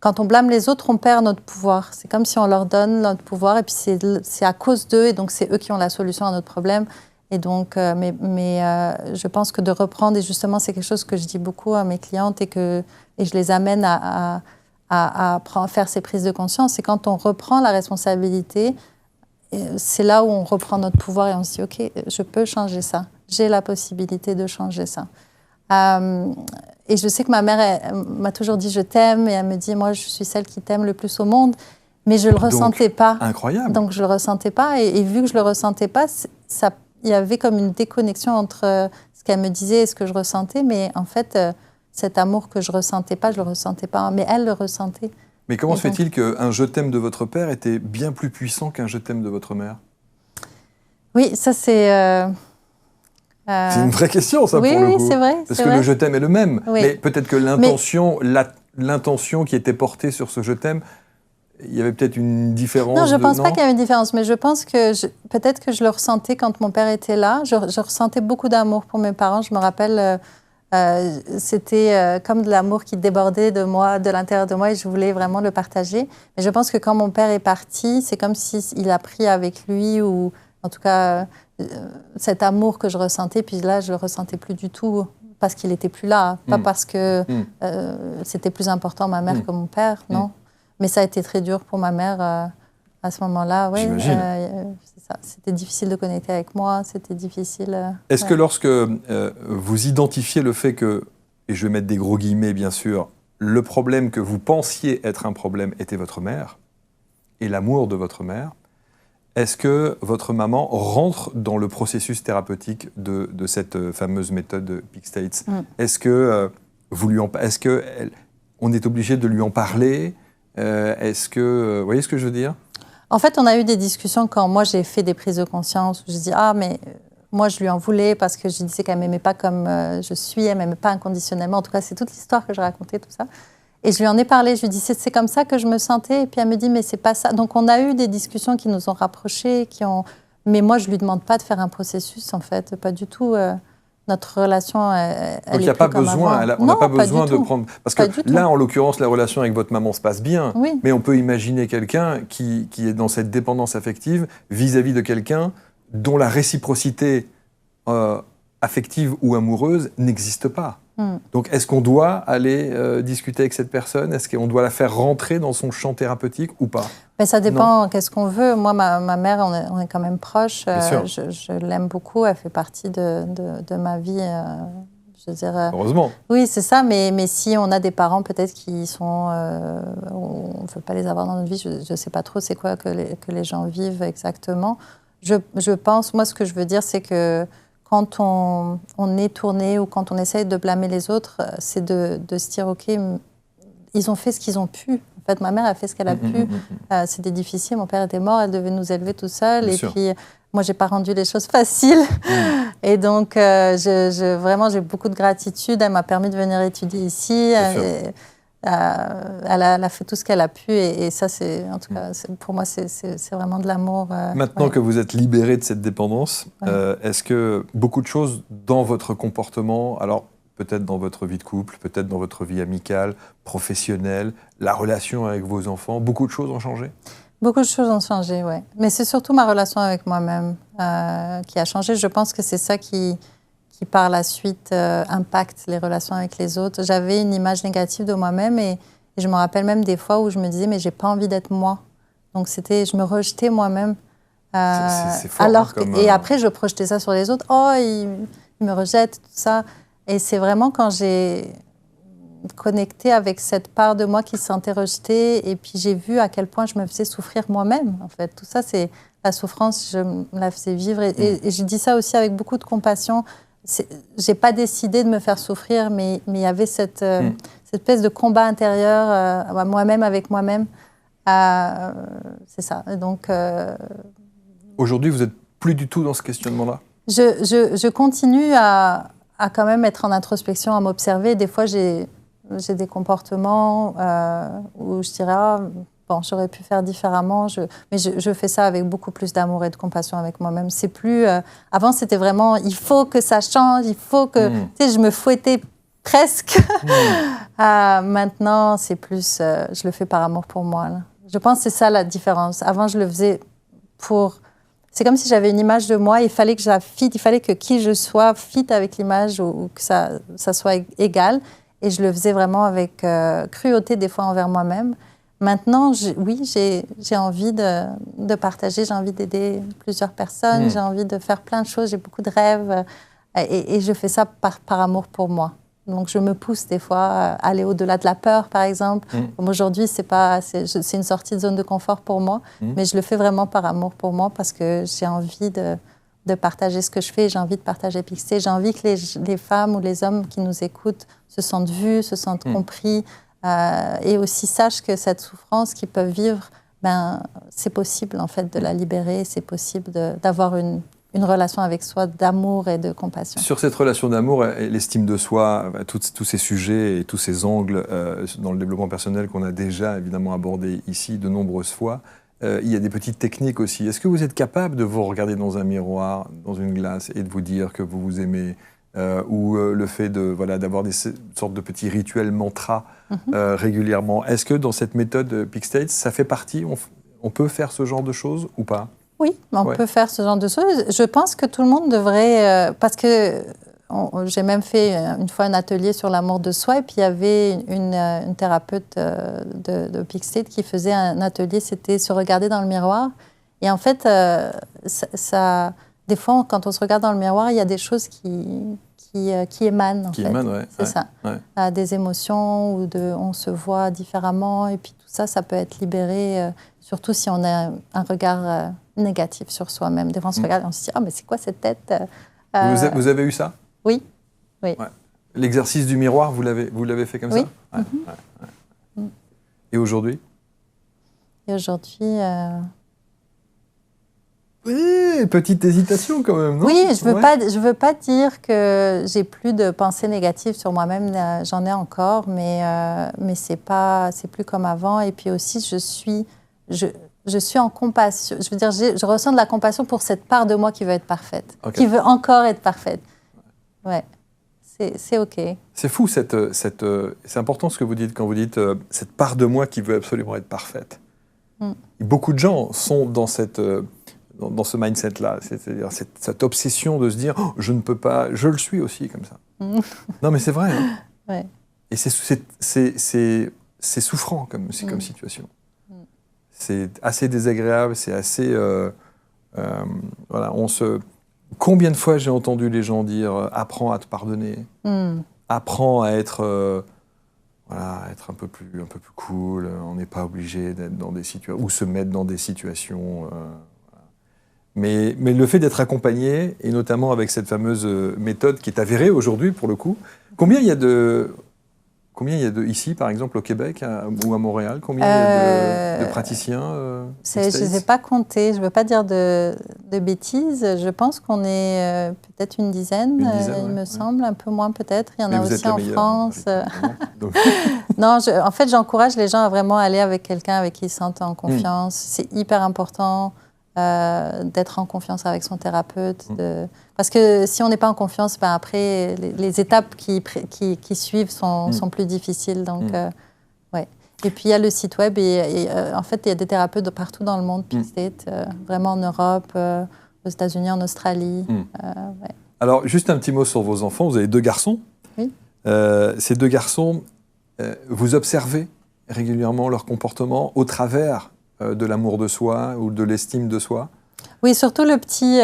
Quand on blâme les autres, on perd notre pouvoir. C'est comme si on leur donne notre pouvoir, et puis c'est à cause d'eux, et donc c'est eux qui ont la solution à notre problème. Et donc, je pense que de reprendre, et justement, c'est quelque chose que je dis beaucoup à mes clientes, et je les amène à faire ces prises de conscience. C'est quand on reprend la responsabilité, c'est là où on reprend notre pouvoir, et on se dit, OK, je peux changer ça. J'ai la possibilité de changer ça. Et je sais que ma mère elle m'a toujours dit je t'aime, et elle me dit moi je suis celle qui t'aime le plus au monde, mais je le ressentais pas. Incroyable. Donc je le ressentais pas, et vu que je le ressentais pas, il y avait comme une déconnexion entre ce qu'elle me disait et ce que je ressentais, mais en fait cet amour que je ressentais pas, je le ressentais pas, mais elle le ressentait. Mais comment se fait-il qu'un je t'aime de votre père était bien plus puissant qu'un je t'aime de votre mère? Oui, ça c'est... C'est une vraie question, ça, oui, pour le coup. Oui, c'est vrai. Parce que le je t'aime est le même. Oui. Mais peut-être que l'intention qui était portée sur ce je t'aime, il y avait peut-être une différence. Non, je ne pense pas qu'il y avait une différence, mais je pense que peut-être que je le ressentais quand mon père était là. Je ressentais beaucoup d'amour pour mes parents. Je me rappelle, c'était comme de l'amour qui débordait de moi, de l'intérieur de moi, et je voulais vraiment le partager. Mais je pense que quand mon père est parti, c'est comme s'il a pris avec lui, ou en tout cas... cet amour que je ressentais, puis là, je le ressentais plus du tout parce qu'il était plus là, pas parce que c'était plus important ma mère que mon père, non. Mais ça a été très dur pour ma mère à ce moment-là. Ouais, c'est ça. C'était difficile de connecter avec moi, c'était difficile. Est-ce que lorsque vous identifiez le fait que, et je vais mettre des gros guillemets bien sûr, le problème que vous pensiez être un problème était votre mère et l'amour de votre mère, est-ce que votre maman rentre dans le processus thérapeutique de cette fameuse méthode Peak States? Est-ce que on est obligé de lui en parler? Vous voyez ce que je veux dire? En fait, on a eu des discussions quand moi j'ai fait des prises de conscience où je dis mais moi je lui en voulais parce que je disais qu'elle m'aimait pas comme je suis, elle m'aimait pas inconditionnellement. En tout cas, c'est toute l'histoire que je racontais, tout ça. Et je lui en ai parlé, je lui ai dit, c'est comme ça que je me sentais. Et puis elle me dit, mais c'est pas ça. Donc on a eu des discussions qui nous ont rapprochés, mais moi je lui demande pas de faire un processus, en fait, pas du tout. Notre relation, elle donc il n'y a pas besoin, on n'a pas besoin de prendre... Parce que là, en l'occurrence, la relation avec votre maman se passe bien, mais on peut imaginer quelqu'un qui est dans cette dépendance affective vis-à-vis de quelqu'un dont la réciprocité affective ou amoureuse n'existe pas. Donc, est-ce qu'on doit aller discuter avec cette personne? Est-ce qu'on doit la faire rentrer dans son champ thérapeutique ou pas? Mais ça dépend, qu'est-ce qu'on veut. Moi, ma mère, on est quand même proches. Je l'aime beaucoup, elle fait partie de ma vie. Je dirais. Heureusement. Oui, c'est ça, mais si on a des parents peut-être qui sont... on ne veut pas les avoir dans notre vie, je ne sais pas trop c'est quoi que les gens vivent exactement. Je pense, moi, ce que je veux dire, c'est que quand on est tourné ou quand on essaye de blâmer les autres, c'est de se dire, OK, ils ont fait ce qu'ils ont pu. En fait, ma mère a fait ce qu'elle a pu. C'était difficile, mon père était mort, elle devait nous élever tout seul. Bien sûr. Puis, moi, je n'ai pas rendu les choses faciles. Et donc, vraiment, j'ai beaucoup de gratitude. Elle m'a permis de venir étudier ici. Elle a fait tout ce qu'elle a pu. Et ça, en tout cas, pour moi, c'est vraiment de l'amour. Maintenant que vous êtes libérée de cette dépendance, est-ce que beaucoup de choses dans votre comportement, alors peut-être dans votre vie de couple, peut-être dans votre vie amicale, professionnelle, la relation avec vos enfants, beaucoup de choses ont changé? Beaucoup de choses ont changé, oui. Mais c'est surtout ma relation avec moi-même qui a changé. Je pense que c'est ça qui qui par la suite impactent les relations avec les autres. J'avais une image négative de moi-même et je me rappelle même des fois où je me disais mais j'ai pas envie d'être moi. Donc je me rejetais moi-même. C'est fort. Et après je projetais ça sur les autres. Oh, ils me rejettent, tout ça. Et c'est vraiment quand j'ai connecté avec cette part de moi qui se sentait rejetée et puis j'ai vu à quel point je me faisais souffrir moi-même. En fait, tout ça c'est la souffrance, je me la faisais vivre et je dis ça aussi avec beaucoup de compassion. J'ai pas décidé de me faire souffrir, mais il y avait cette espèce de combat intérieur moi-même avec moi-même. C'est ça. Et donc aujourd'hui, vous n'êtes plus du tout dans ce questionnement-là? Je continue à quand même être en introspection, à m'observer. Des fois, j'ai des comportements où je dirais bon, j'aurais pu faire différemment. Mais je fais ça avec beaucoup plus d'amour et de compassion avec moi-même. C'est plus avant, c'était vraiment il faut que ça change, il faut que tu sais, je me fouettais presque. Maintenant, c'est plus je le fais par amour pour moi. Là. Je pense que c'est ça la différence. Avant, je le faisais pour... C'est comme si j'avais une image de moi, il fallait que il fallait que qui je sois fit avec l'image ou que ça soit égal. Et je le faisais vraiment avec cruauté des fois envers moi-même. Maintenant, oui, j'ai envie de partager, j'ai envie d'aider plusieurs personnes, j'ai envie de faire plein de choses, j'ai beaucoup de rêves. Et je fais ça par amour pour moi. Donc, je me pousse des fois à aller au-delà de la peur, par exemple. Comme aujourd'hui, c'est une sortie de zone de confort pour moi, mais je le fais vraiment par amour pour moi parce que j'ai envie de partager ce que je fais, j'ai envie de partager Pixté, j'ai envie que les femmes ou les hommes qui nous écoutent se sentent vus, se sentent compris et aussi sachent que cette souffrance qu'ils peuvent vivre, c'est possible en fait de la libérer, c'est possible d'avoir une relation avec soi d'amour et de compassion. Sur cette relation d'amour et l'estime de soi, tous ces sujets et tous ces angles dans le développement personnel qu'on a déjà évidemment abordés ici de nombreuses fois, il y a des petites techniques aussi. Est-ce que vous êtes capable de vous regarder dans un miroir, dans une glace et de vous dire que vous vous aimez ou le fait d'avoir des sortes de petits rituels mantras régulièrement. Est-ce que dans cette méthode Pixtate, ça fait partie, on peut faire ce genre de choses ou pas? Oui, on peut faire ce genre de choses. Je pense que tout le monde devrait... parce que j'ai même fait une fois un atelier sur l'amour de soi et puis il y avait une thérapeute de Pixtate qui faisait un atelier, c'était se regarder dans le miroir. Et en fait, des fois, quand on se regarde dans le miroir, il y a des choses qui émanent. C'est ça. Ouais. Des émotions ou on se voit différemment et puis tout ça, ça peut être libéré, surtout si on a un regard négatif sur soi-même. Des fois, on se regarde et on se dit « Ah, mais c'est quoi cette tête ?» Vous avez eu ça? Oui. Ouais. L'exercice du miroir, vous l'avez fait comme ça? Ouais. Et aujourd'hui? Et aujourd'hui... Oui, petite hésitation quand même, non? Oui, je veux pas dire que j'ai plus de pensées négatives sur moi-même. J'en ai encore, mais c'est plus comme avant. Et puis aussi, je suis en compassion. Je veux dire, je ressens de la compassion pour cette part de moi qui veut être parfaite, qui veut encore être parfaite. Ouais, c'est OK. C'est fou, c'est important ce que vous dites quand vous dites cette part de moi qui veut absolument être parfaite. Beaucoup de gens sont dans dans ce mindset-là, c'est-à-dire cette obsession de se dire oh, je ne peux pas, je le suis aussi comme ça. Non mais c'est vrai. Hein. Ouais. Et c'est souffrant comme situation. C'est assez désagréable, c'est assez... Combien de fois j'ai entendu les gens dire apprends à te pardonner, apprends à être... être un peu plus cool, on n'est pas obligé d'être dans des situations, ou se mettre dans des situations... Mais le fait d'être accompagné, et notamment avec cette fameuse méthode qui est avérée aujourd'hui pour le coup, combien il y a de ici, par exemple, au Québec ou à Montréal, combien il y a de praticiens je ne les ai pas comptés, je ne veux pas dire de bêtises. Je pense qu'on est peut-être une dizaine, il me semble, un peu moins peut-être. Il y en a aussi en France. Non, en fait, j'encourage les gens à vraiment aller avec quelqu'un avec qui ils se sentent en confiance. C'est hyper important. D'être en confiance avec son thérapeute. Parce que si on n'est pas en confiance, après, les étapes qui suivent sont plus difficiles. Donc, ouais. Et puis, il y a le site web. Et en fait, il y a des thérapeutes de partout dans le monde, Pixtate, vraiment en Europe, aux États-Unis, en Australie. Ouais. Alors, juste un petit mot sur vos enfants. Vous avez 2 garçons. Oui. Ces 2 garçons, vous observez régulièrement leur comportement au travers de l'amour de soi ou de l'estime de soi? Oui, surtout le petit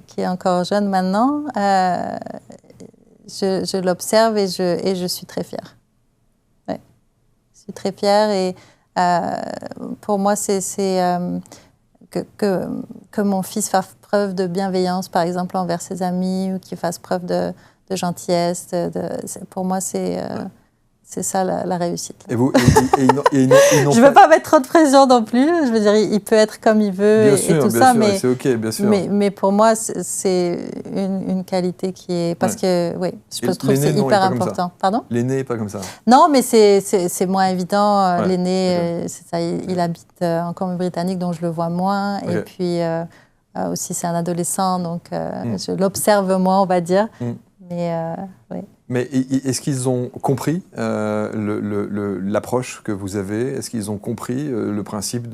qui est encore jeune maintenant. Je l'observe et je suis très fière. Ouais. Je suis très fière et pour moi, c'est que mon fils fasse preuve de bienveillance, par exemple, envers ses amis, ou qu'il fasse preuve de gentillesse. Pour moi, c'est ça la réussite. Et vous, je ne veux pas mettre trop de pression non plus. Je veux dire, il peut être comme il veut bien et sûr, tout bien ça, sûr, mais c'est OK, bien sûr. Mais pour moi, c'est une qualité qui est parce que oui, je trouve que c'est hyper important. Pardon ? L'aîné n'est pas comme ça. Non, mais c'est moins évident. Ouais, l'aîné, c'est ça, il habite en Colombie-Britannique, donc je le vois moins. Okay. Et puis aussi, c'est un adolescent, donc je l'observe moins, on va dire. Mais oui. Mais est-ce qu'ils ont compris l'approche que vous avez? Est-ce qu'ils ont compris le principe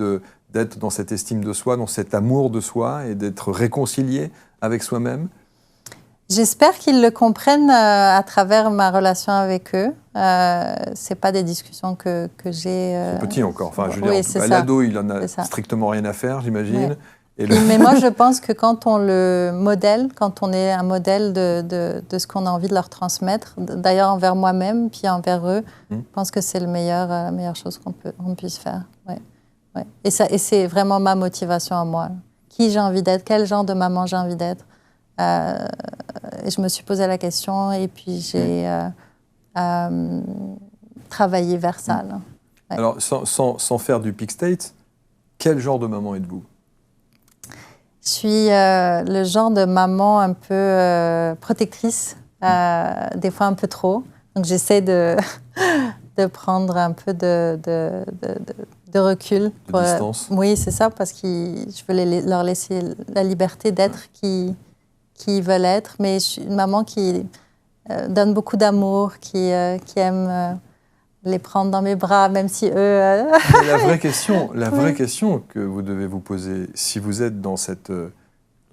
d'être dans cette estime de soi, dans cet amour de soi et d'être réconcilié avec soi-même? J'espère qu'ils le comprennent à travers ma relation avec eux. C'est pas des discussions que j'ai. C'est petit encore. Enfin, je veux oui, dire, l'ado, il en a strictement rien à faire, j'imagine. Ouais. Mais moi, je pense que quand on le modèle, quand on est un modèle de ce qu'on a envie de leur transmettre, d'ailleurs envers moi-même, puis envers eux, je pense que c'est la meilleure chose qu'on puisse faire. Ouais. Ouais. Et c'est vraiment ma motivation à moi. Qui j'ai envie d'être, quel genre de maman j'ai envie d'être. Et je me suis posé la question et puis j'ai travaillé vers ça. Là. Ouais. Alors, sans faire du peak state, quel genre de maman êtes-vous? Je suis le genre de maman un peu protectrice, des fois un peu trop. Donc j'essaie de prendre un peu de recul. De distance. Oui, c'est ça, parce que je veux leur laisser la liberté d'être qui ils veulent être. Mais je suis une maman qui donne beaucoup d'amour, qui aime les prendre dans mes bras, même si eux... Mais la vraie question que vous devez vous poser, si vous êtes dans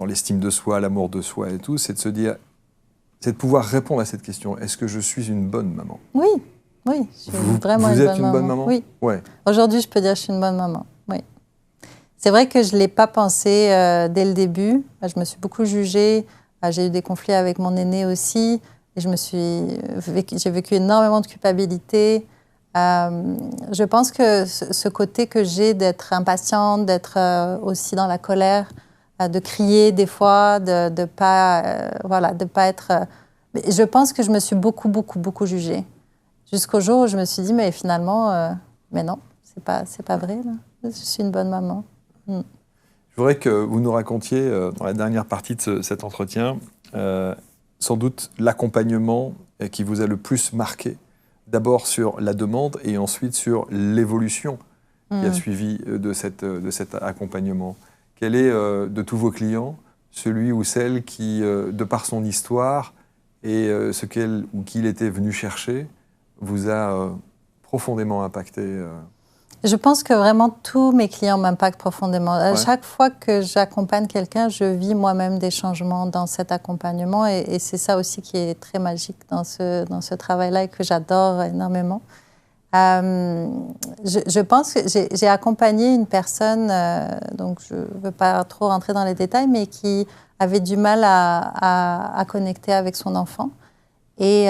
l'estime de soi, l'amour de soi et tout, c'est de se dire, c'est de pouvoir répondre à cette question. Est-ce que je suis une bonne maman? Oui, je suis vraiment vous êtes une bonne maman? Oui. Ouais. Aujourd'hui, je peux dire que je suis une bonne maman. Oui. C'est vrai que je ne l'ai pas pensé dès le début. Je me suis beaucoup jugée. J'ai eu des conflits avec mon aîné aussi. Et j'ai vécu énormément de culpabilité. Je pense que ce côté que j'ai d'être impatiente, d'être aussi dans la colère, de crier des fois, de pas être... je pense que je me suis beaucoup jugée. Jusqu'au jour où je me suis dit, mais finalement, mais non, c'est pas vrai. Là. Je suis une bonne maman. Je voudrais que vous nous racontiez, dans la dernière partie de cet entretien, sans doute l'accompagnement qui vous a le plus marqué. D'abord sur la demande et ensuite sur l'évolution qui a suivi de cet accompagnement. Quel est, de tous vos clients, celui ou celle qui, de par son histoire et ce qu'elle ou qu'il était venu chercher, vous a profondément impacté? Je pense que vraiment tous mes clients m'impactent profondément. À chaque fois que j'accompagne quelqu'un, je vis moi-même des changements dans cet accompagnement et c'est ça aussi qui est très magique dans ce travail-là et que j'adore énormément. Je pense que j'ai accompagné une personne, donc je ne veux pas trop rentrer dans les détails, mais qui avait du mal à connecter avec son enfant et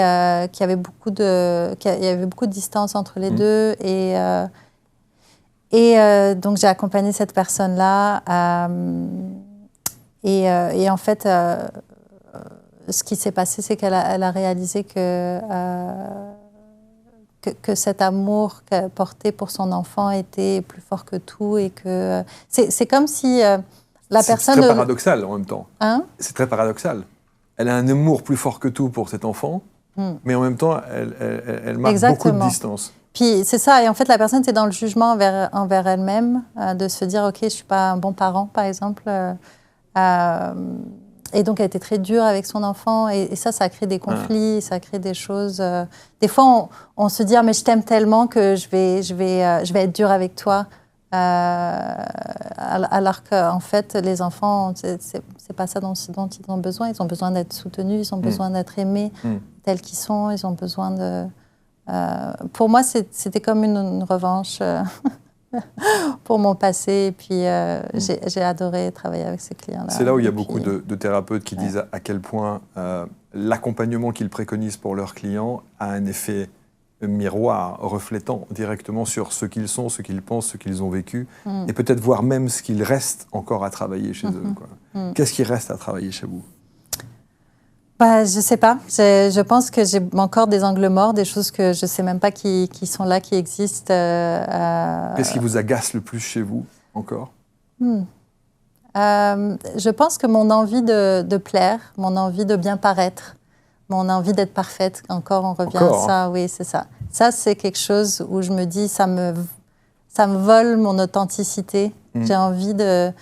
qu'il y avait beaucoup de distance entre les deux et donc, j'ai accompagné cette personne-là. Et en fait, ce qui s'est passé, c'est qu'elle a réalisé que cet amour qu'elle portait pour son enfant était plus fort que tout. Et que c'est comme si la personne... C'est très paradoxal en même temps. Hein? C'est très paradoxal. Elle a un amour plus fort que tout pour cet enfant, mais en même temps, elle marque beaucoup de distance. Puis c'est ça, et en fait la personne était dans le jugement envers elle-même, de se dire ok, je suis pas un bon parent par exemple, et donc elle était très dure avec son enfant, et ça a créé des conflits, ça a créé des choses. Des fois on se dit ah, mais je t'aime tellement que je vais être dure avec toi, Alors qu'en fait, les enfants, c'est pas ça dont ils ont besoin. Ils ont besoin d'être soutenus, ils ont besoin d'être aimés tels qu'ils sont. Ils ont besoin de... pour moi, c'était comme une revanche pour mon passé. Et puis, j'ai adoré travailler avec ces clients-là. C'est là où il y a beaucoup de thérapeutes qui disent à quel point l'accompagnement qu'ils préconisent pour leurs clients a un effet miroir reflétant directement sur ce qu'ils sont, ce qu'ils pensent, ce qu'ils ont vécu, et peut-être voir même ce qu'il reste encore à travailler chez eux. Qu'est-ce qui reste à travailler chez vous? Je ne sais pas. Je pense que j'ai encore des angles morts, des choses que je ne sais même pas qui sont là, qui existent. Qu'est-ce qui vous agace le plus chez vous encore? Je pense que mon envie de plaire, mon envie de bien paraître, mon envie d'être parfaite, encore on revient à ça, oui, c'est ça. Ça, c'est quelque chose où je me dis, ça me vole mon authenticité. J'ai envie de...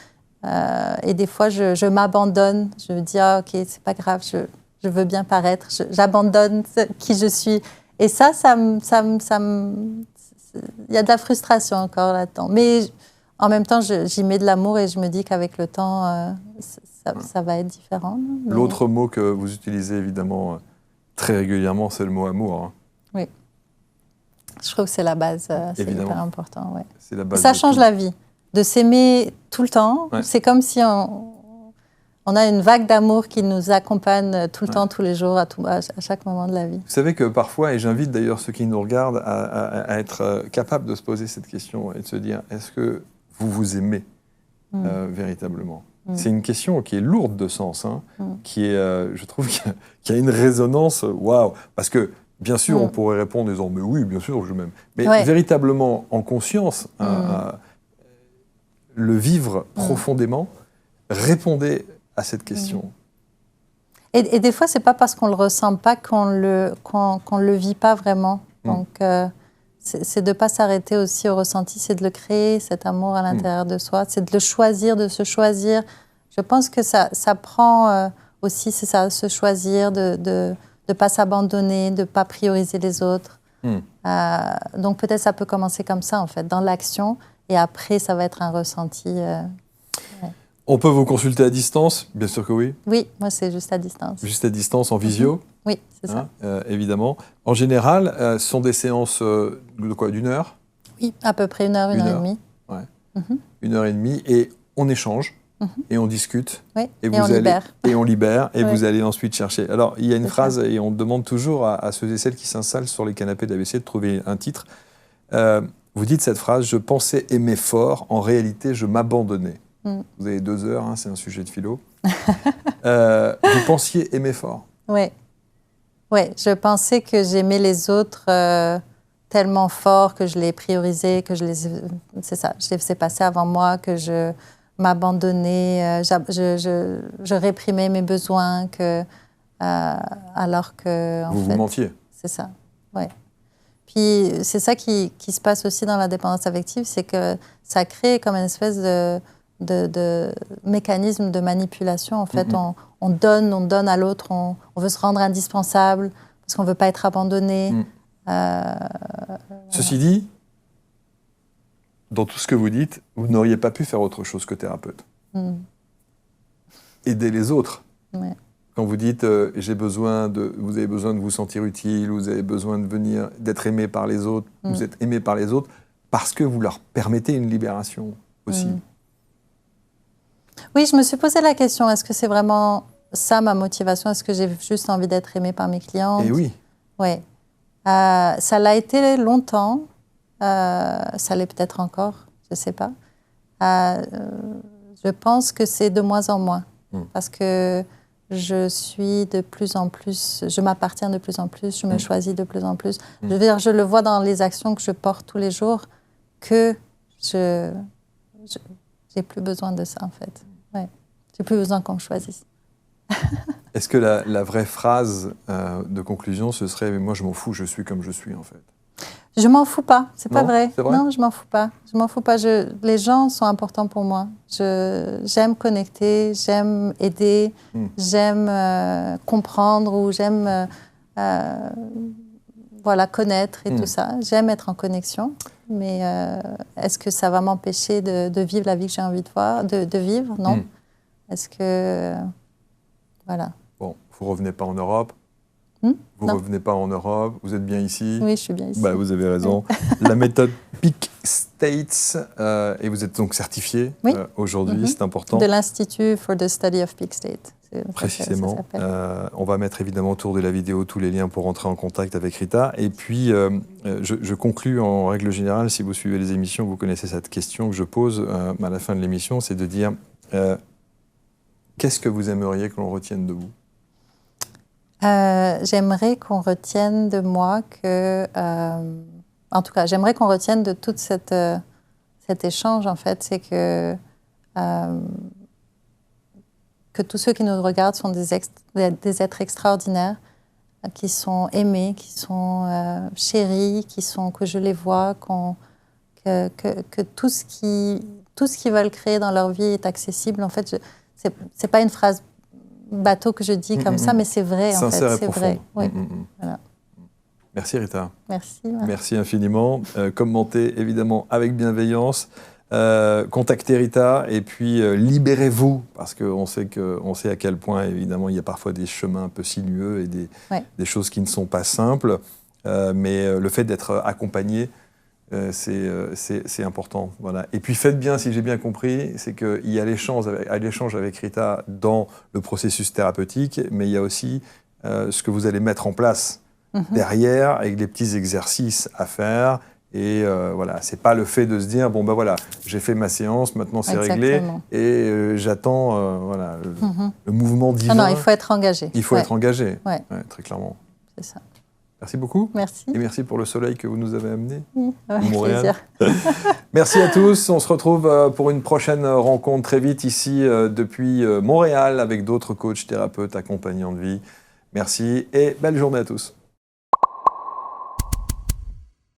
et des fois, je m'abandonne. Je me dis, OK, c'est pas grave, je veux bien paraître. J'abandonne qui je suis. Et ça il y a de la frustration encore là-dedans. Mais en même temps, j'y mets de l'amour et je me dis qu'avec le temps, ça va être différent. Mais... L'autre mot que vous utilisez évidemment très régulièrement, c'est le mot amour. Oui. Je trouve que c'est la base, c'est hyper important. Ouais. C'est la base. Ça change la vie. De s'aimer tout le temps, c'est comme si on a une vague d'amour qui nous accompagne tout le temps, tous les jours, à chaque moment de la vie. Vous savez que parfois, et j'invite d'ailleurs ceux qui nous regardent à être capables de se poser cette question et de se dire, est-ce que vous vous aimez véritablement? C'est une question qui est lourde de sens, qui est, je trouve, qui a une résonance, waouh, parce que bien sûr, on pourrait répondre en disant, mais oui, bien sûr, je m'aime. Mais véritablement, en conscience, le vivre profondément, répondez à cette question. Et des fois, c'est pas parce qu'on le ressent pas qu'on le vit pas vraiment. Donc, c'est de pas s'arrêter aussi au ressenti, c'est de le créer, cet amour à l'intérieur de soi, c'est de le choisir, de se choisir. Je pense que ça prend aussi, c'est ça, se choisir, de pas s'abandonner, de pas prioriser les autres. Donc peut-être ça peut commencer comme ça, en fait, dans l'action, et après, ça va être un ressenti. On peut vous consulter à distance? Bien sûr que oui. Oui, moi, c'est juste à distance. Juste à distance, en visio? Oui, c'est ça. Évidemment. En général, ce sont des séances de quoi, d'une heure? Oui, à peu près une heure et demie. Ouais. 1h30, et on échange, et on discute. Oui, et on libère. Et on libère, et vous allez ensuite chercher. Alors, il y a une phrase, et on demande toujours à ceux et celles qui s'installent sur les canapés d'ABC de trouver un titre. Vous dites cette phrase, « Je pensais aimer fort, en réalité, je m'abandonnais ». Vous avez 2 heures, c'est un sujet de philo. Vous pensiez aimer fort? Oui. Oui, je pensais que j'aimais les autres tellement fort que je les priorisais, que c'est ça, je les faisais passer avant moi, que je m'abandonnais, je réprimais mes besoins, alors que... Vous mentiez? C'est ça, oui. Puis c'est ça qui se passe aussi dans la dépendance affective, c'est que ça crée comme une espèce de mécanisme de manipulation. En fait, on donne à l'autre, on veut se rendre indispensable parce qu'on ne veut pas être abandonné. Ceci dit, dans tout ce que vous dites, vous n'auriez pas pu faire autre chose que thérapeute. Aider les autres. Ouais. Quand vous dites vous avez besoin de vous sentir utile, vous avez besoin d'être aimé par les autres, vous êtes aimé par les autres parce que vous leur permettez une libération aussi. Oui, je me suis posé la question, est-ce que c'est vraiment ça ma motivation? Est-ce que j'ai juste envie d'être aimée par mes clientes? Et oui. Oui. Ça l'a été longtemps, ça l'est peut-être encore, je ne sais pas. Je pense que c'est de moins en moins, parce que je suis de plus en plus, je m'appartiens de plus en plus, je me choisis de plus en plus. Je veux dire, je le vois dans les actions que je porte tous les jours, que j'ai plus besoin de ça, en fait. Ouais. J'ai plus besoin qu'on me choisisse. Est-ce que la vraie phrase de conclusion, ce serait « moi, je m'en fous, je suis comme je suis, en fait ». Je m'en fous pas, c'est pas vrai. C'est vrai. Non, je m'en fous pas. Je m'en fous pas. Les gens sont importants pour moi. J'aime connecter, j'aime aider, j'aime comprendre ou j'aime connaître et tout ça. J'aime être en connexion. mais est-ce que ça va m'empêcher de vivre la vie que j'ai envie de vivre? Non. Est-ce que... Voilà. Bon, vous ne revenez pas en Europe? Vous ne revenez pas en Europe? Vous êtes bien ici? Oui, je suis bien ici. Bah, vous avez raison. La méthode Peak States, et vous êtes donc certifié aujourd'hui, c'est important. De l'Institut for the Study of Peak State. Précisément. On va mettre évidemment autour de la vidéo tous les liens pour entrer en contact avec Rita. Et puis, je conclus en règle générale, si vous suivez les émissions, vous connaissez cette question que je pose à la fin de l'émission, c'est de dire qu'est-ce que vous aimeriez que l'on retienne de vous? J'aimerais qu'on retienne de moi que... en tout cas, j'aimerais qu'on retienne de tout cet échange, en fait, c'est que tous ceux qui nous regardent sont des êtres extraordinaires, qui sont aimés, qui sont chéris, que je les vois, que tout ce qu'ils veulent créer dans leur vie est accessible. En fait, c'est pas une phrase bateau que je dis comme ça, mais c'est vrai, en fait. C'est vrai. Oui. Voilà. Merci Rita. Merci. Merci infiniment. Commentez évidemment avec bienveillance. Contactez Rita et puis libérez-vous, parce qu'on sait à quel point évidemment il y a parfois des chemins un peu sinueux et des choses qui ne sont pas simples, mais le fait d'être accompagné, c'est important. Voilà. Et puis faites bien, si j'ai bien compris, c'est qu'il y a l'échange avec Rita dans le processus thérapeutique, mais il y a aussi ce que vous allez mettre en place derrière, avec des petits exercices à faire. Et voilà, c'est pas le fait de se dire bon ben voilà, j'ai fait ma séance, maintenant c'est réglé, et j'attends voilà le mouvement divin. Non, il faut être engagé. Il faut être engagé, ouais. Très clairement. C'est ça. Merci beaucoup. Merci. Et merci pour le soleil que vous nous avez amené. Avec plaisir. Merci à tous. On se retrouve pour une prochaine rencontre très vite ici depuis Montréal avec d'autres coachs, thérapeutes, accompagnants de vie. Merci et belle journée à tous.